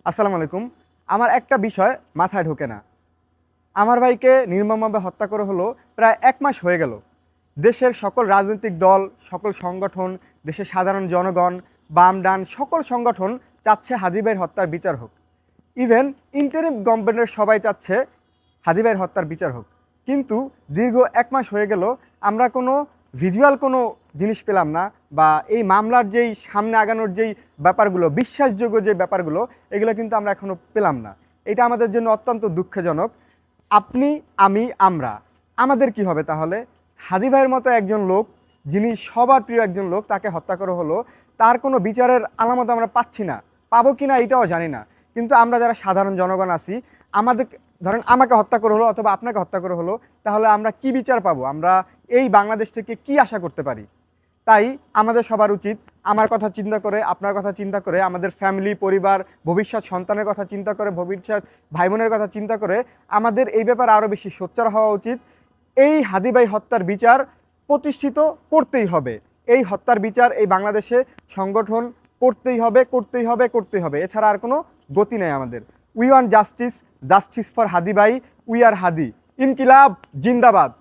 আসসালামু আলাইকুম। আমার একটা বিষয় মাথায় ঢোকে না। আমার ভাইকে নির্মমভাবে হত্যা করা হলো প্রায় ১ মাস হয়ে গেল। দেশের সকল রাজনৈতিক দল, সকল সংগঠন, দেশের সাধারণ জনগণ, বাম ডান সকল সংগঠন চাচ্ছে হাদি ভাইয়ের হত্যার বিচার হোক। ইভেন ইন্টারিম গভর্নমেন্টের সবাই চাচ্ছে হাদি ভাইয়ের হত্যার বিচার হোক। কিন্তু দীর্ঘ ১ মাস হয়ে গেল আমরা কোনো ভিজুয়াল কোনো জিনিস পেলাম না, বা এই মামলার যেই সামনে আগানোর যেই ব্যাপারগুলো, বিশ্বাসযোগ্য যে ব্যাপারগুলো, এগুলো কিন্তু আমরা এখনও পেলাম না। এটা আমাদের জন্য অত্যন্ত দুঃখজনক। আপনি, আমি, আমরা, আমাদের কি হবে তাহলে? হাদি ভাইয়ের মতো একজন লোক, যিনি সবার প্রিয় একজন লোক, তাকে হত্যা করা হলো, তার কোনো বিচারের আলামত আমরা পাচ্ছি না, পাবো কি না এটাও জানি না। কিন্তু আমরা যারা সাধারণ জনগণ আছি, আমাদের ধরেন আমাকে হত্যা করা হলো অথবা আপনাকে হত্যা করা হলো, তাহলে আমরা কি বিচার পাবো? আমরা এই বাংলাদেশ থেকে কি আশা করতে পারি? তাই আমাদের সবার উচিত আমার কথা চিন্তা করে, আপনার কথা চিন্তা করে, আমাদের ফ্যামিলি, পরিবার, ভবিষ্যৎ সন্তানের কথা চিন্তা করে, ভবিষ্যৎ ভাই বোনের কথা চিন্তা করে আমাদের এই ব্যাপারে আরও বেশি সোচ্চার হওয়া উচিত। এই হাদি ভাই হত্যার বিচার প্রতিষ্ঠিত করতেই হবে। এই হত্যার বিচার এই বাংলাদেশে সংগঠন করতেই হবে, করতেই হবে, করতেই হবে। এছাড়া আর কোনো গতি নেই আমাদের। We want justice, justice for Hadi ভাই, উই আর হাদি। ইনকিলাব জিন্দাবাদ।